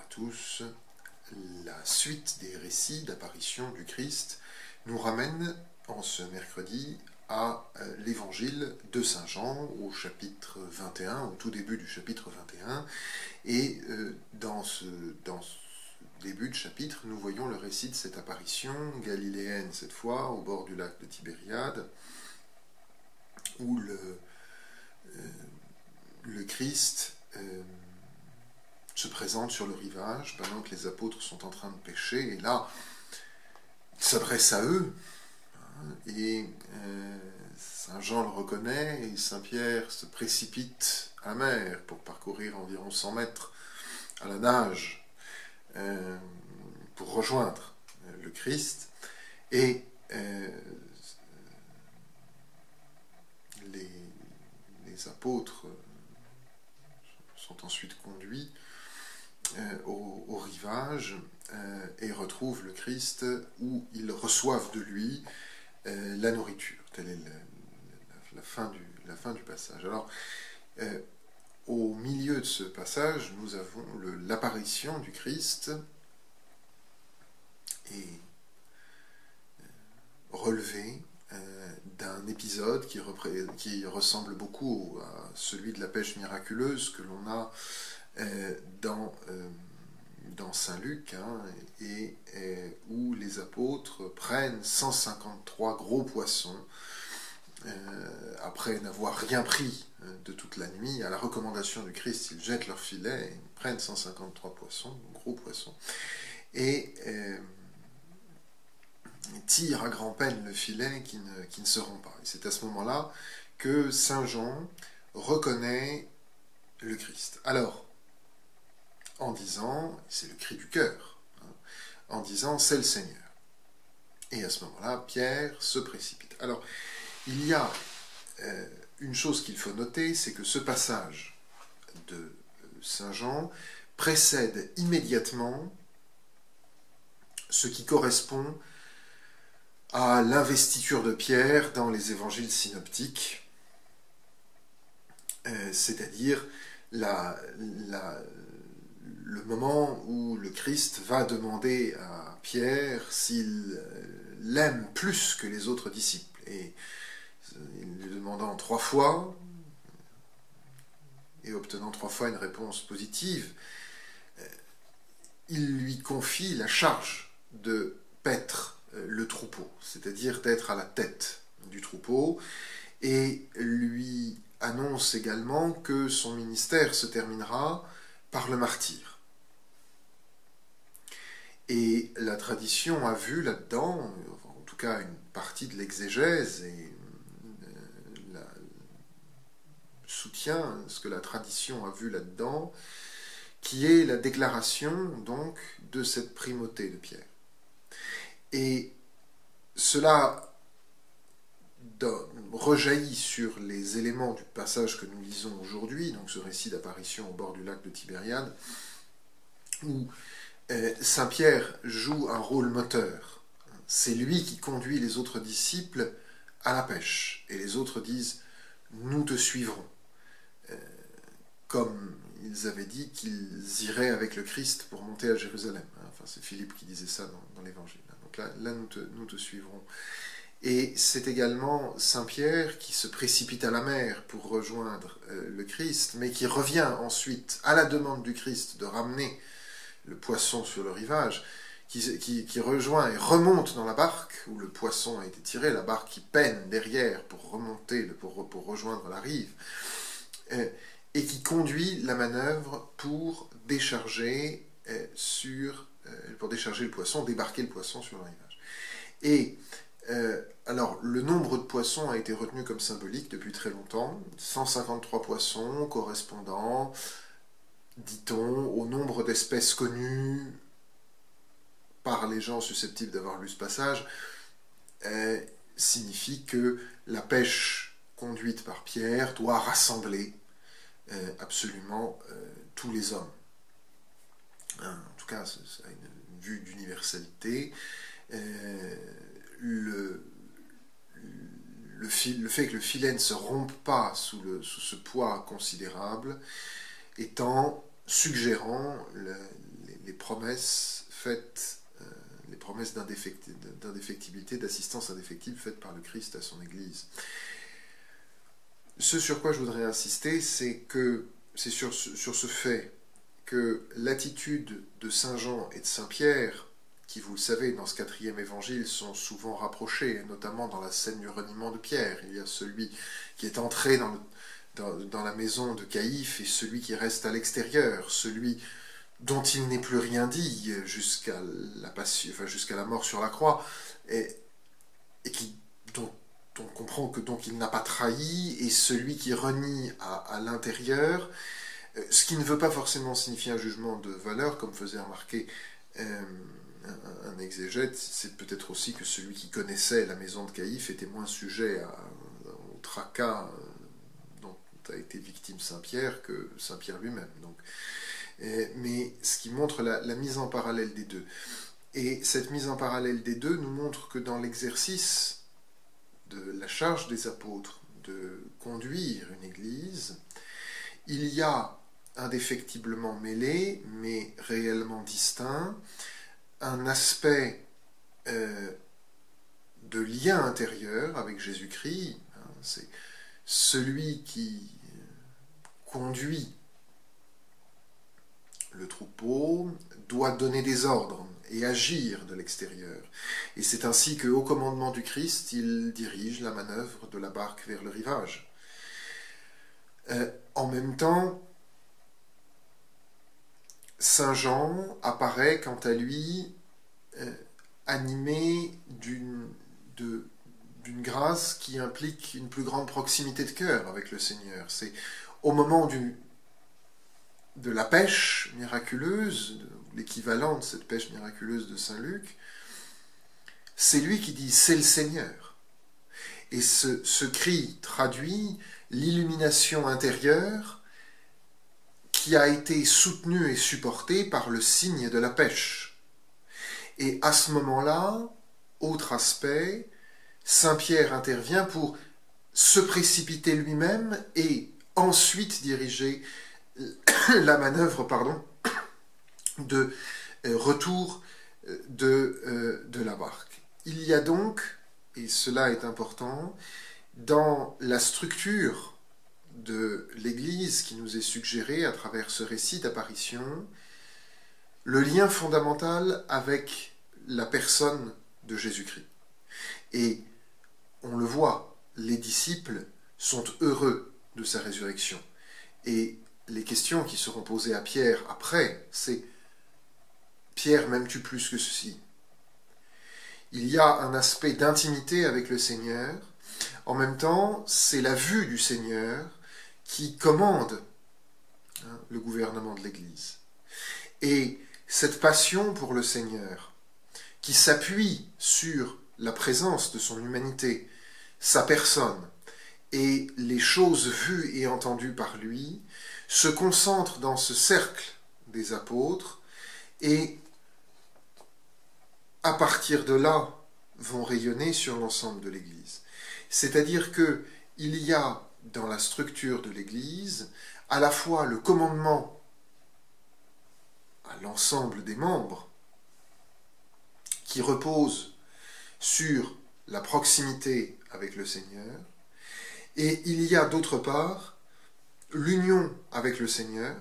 tous. La suite des récits d'apparition du Christ nous ramène en ce mercredi à l'évangile de Saint Jean au chapitre 21, au tout début du chapitre 21. Et dans ce début de chapitre, nous voyons le récit de cette apparition galiléenne, cette fois, au bord du lac de Tibériade, où le Christ se présente sur le rivage pendant que les apôtres sont en train de pêcher, et là, il s'adresse à eux, et Saint Jean le reconnaît, et Saint Pierre se précipite à la mer pour parcourir environ 100 mètres à la nage, pour rejoindre le Christ, et les apôtres sont ensuite conduits au rivage et retrouvent le Christ où ils reçoivent de lui la nourriture. Telle est la fin du passage. Alors, au milieu de ce passage, nous avons l'apparition du Christ et relevé d'un épisode qui ressemble beaucoup à celui de la pêche miraculeuse que l'on a dans Saint Luc, et où les apôtres prennent 153 gros poissons après n'avoir rien pris de toute la nuit. À la recommandation du Christ, ils jettent leur filet, ils prennent 153 poissons, gros poissons, et tirent à grand-peine le filet qui ne se rompt pas. Et c'est à ce moment-là que Saint Jean reconnaît le Christ. Alors, en disant, c'est le cri du cœur, en disant, c'est le Seigneur. Et à ce moment-là, Pierre se précipite. Alors, il y a une chose qu'il faut noter, c'est que ce passage de Saint Jean précède immédiatement ce qui correspond à l'investiture de Pierre dans les évangiles synoptiques, c'est-à-dire le moment où le Christ va demander à Pierre s'il l'aime plus que les autres disciples. Et lui demandant 3 fois, et obtenant 3 fois une réponse positive, il lui confie la charge de paître le troupeau, c'est-à-dire d'être à la tête du troupeau, et lui annonce également que son ministère se terminera par le martyre. Et la tradition a vu là-dedans, en tout cas une partie de l'exégèse, et soutient ce que la tradition a vu là-dedans, qui est la déclaration donc de cette primauté de Pierre. Et cela rejaillit sur les éléments du passage que nous lisons aujourd'hui, donc ce récit d'apparition au bord du lac de Tibériade, où Saint Pierre joue un rôle moteur. C'est lui qui conduit les autres disciples à la pêche, et les autres disent « nous te suivrons », comme ils avaient dit qu'ils iraient avec le Christ pour monter à Jérusalem. Enfin, c'est Philippe qui disait ça dans l'Évangile. Donc là nous te suivrons. Et c'est également Saint Pierre qui se précipite à la mer pour rejoindre le Christ, mais qui revient ensuite, à la demande du Christ, de ramener le poisson sur le rivage, qui rejoint et remonte dans la barque où le poisson a été tiré, la barque qui peine derrière pour remonter, pour rejoindre la rive, et qui conduit la manœuvre pour décharger le poisson, débarquer le poisson sur le rivage. Et alors, le nombre de poissons a été retenu comme symbolique depuis très longtemps, 153 poissons correspondant, dit-on, au nombre d'espèces connues par les gens susceptibles d'avoir lu ce passage, signifie que la pêche conduite par Pierre doit rassembler absolument tous les hommes. En tout cas, ça a une vue d'universalité. Le fait que le filet ne se rompe pas sous ce poids considérable étant suggérant les promesses faites, les promesses d'indéfectibilité, d'assistance indéfectible faites par le Christ à son Église. Ce sur quoi je voudrais insister, c'est sur ce fait que l'attitude de Saint Jean et de Saint Pierre, qui, vous le savez, dans ce 4e évangile, sont souvent rapprochés, notamment dans la scène du reniement de Pierre. Il y a celui qui est entré dans la maison de Caïphe et celui qui reste à l'extérieur, celui dont il n'est plus rien dit jusqu'à la mort sur la croix, et dont on comprend que donc il n'a pas trahi, et celui qui renie à l'intérieur, ce qui ne veut pas forcément signifier un jugement de valeur, comme faisait remarquer un exégète. C'est peut-être aussi que celui qui connaissait la maison de Caïphe était moins sujet au tracas dont a été victime Saint-Pierre que Saint-Pierre lui-même. Mais ce qui montre la mise en parallèle des deux. Et cette mise en parallèle des deux nous montre que dans l'exercice de la charge des apôtres de conduire une église, il y a indéfectiblement mêlé, mais réellement distinct, un aspect de lien intérieur avec Jésus-Christ. C'est celui qui conduit le troupeau doit donner des ordres et agir de l'extérieur. Et c'est ainsi qu'au commandement du Christ, il dirige la manœuvre de la barque vers le rivage. En même temps, Saint Jean apparaît quant à lui animé d'une grâce qui implique une plus grande proximité de cœur avec le Seigneur. C'est au moment de la pêche miraculeuse, l'équivalent de cette pêche miraculeuse de Saint Luc, c'est lui qui dit « c'est le Seigneur ». Et ce cri traduit l'illumination intérieure qui a été soutenue et supportée par le signe de la pêche. Et à ce moment-là, autre aspect, Saint Pierre intervient pour se précipiter lui-même et ensuite diriger la manœuvre de retour de la barque. Il y a donc, et cela est important, dans la structure de l'Église qui nous est suggérée à travers ce récit d'apparition, le lien fondamental avec la personne de Jésus-Christ. Et on le voit, les disciples sont heureux de sa résurrection. Et les questions qui seront posées à Pierre après, c'est « Pierre, m'aimes-tu plus que ceci ?» Il y a un aspect d'intimité avec le Seigneur. En même temps, c'est la vue du Seigneur qui commande le gouvernement de l'Église. Et cette passion pour le Seigneur, qui s'appuie sur la présence de son humanité, sa personne, et les choses vues et entendues par lui, se concentre dans ce cercle des apôtres, et à partir de là, vont rayonner sur l'ensemble de l'Église. C'est-à-dire qu'il y a dans la structure de l'Église à la fois le commandement à l'ensemble des membres qui repose sur la proximité avec le Seigneur, et il y a d'autre part l'union avec le Seigneur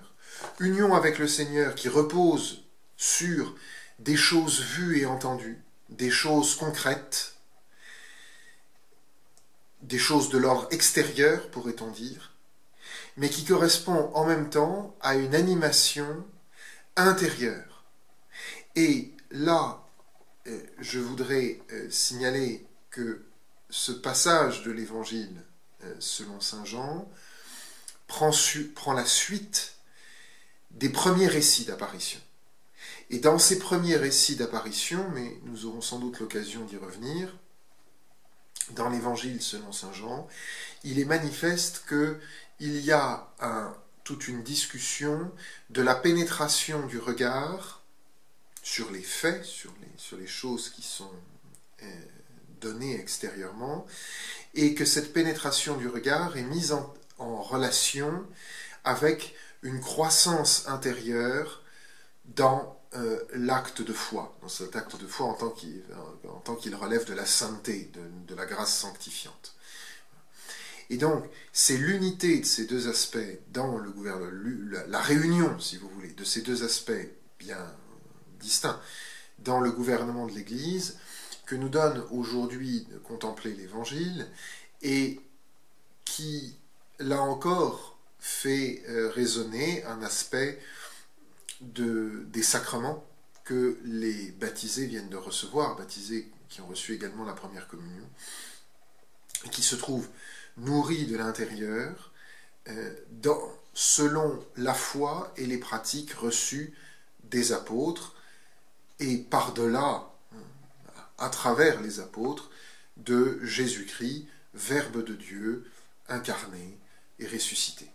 qui repose sur des choses vues et entendues, des choses concrètes, des choses de l'ordre extérieur, pourrait-on dire, mais qui correspond en même temps à une animation intérieure. Et là, je voudrais signaler que ce passage de l'Évangile selon saint Jean prend la suite des premiers récits d'apparition. Et dans ces premiers récits d'apparition, mais nous aurons sans doute l'occasion d'y revenir, dans l'Évangile selon saint Jean, il est manifeste qu'il y a toute une discussion de la pénétration du regard sur les faits, sur les choses qui sont données extérieurement, et que cette pénétration du regard est mise en relation avec une croissance intérieure dans l'acte de foi, dans cet acte de foi en tant qu'il relève de la sainteté, de la grâce sanctifiante. Et donc, c'est l'unité de ces deux aspects dans le gouvernement, la réunion, si vous voulez, de ces deux aspects bien distincts dans le gouvernement de l'Église que nous donne aujourd'hui de contempler l'Évangile et qui, là encore, fait résonner un aspect des sacrements que les baptisés viennent de recevoir, baptisés qui ont reçu également la première communion, et qui se trouvent nourris de l'intérieur selon la foi et les pratiques reçues des apôtres, et par-delà, à travers les apôtres, de Jésus-Christ, Verbe de Dieu, incarné et ressuscité.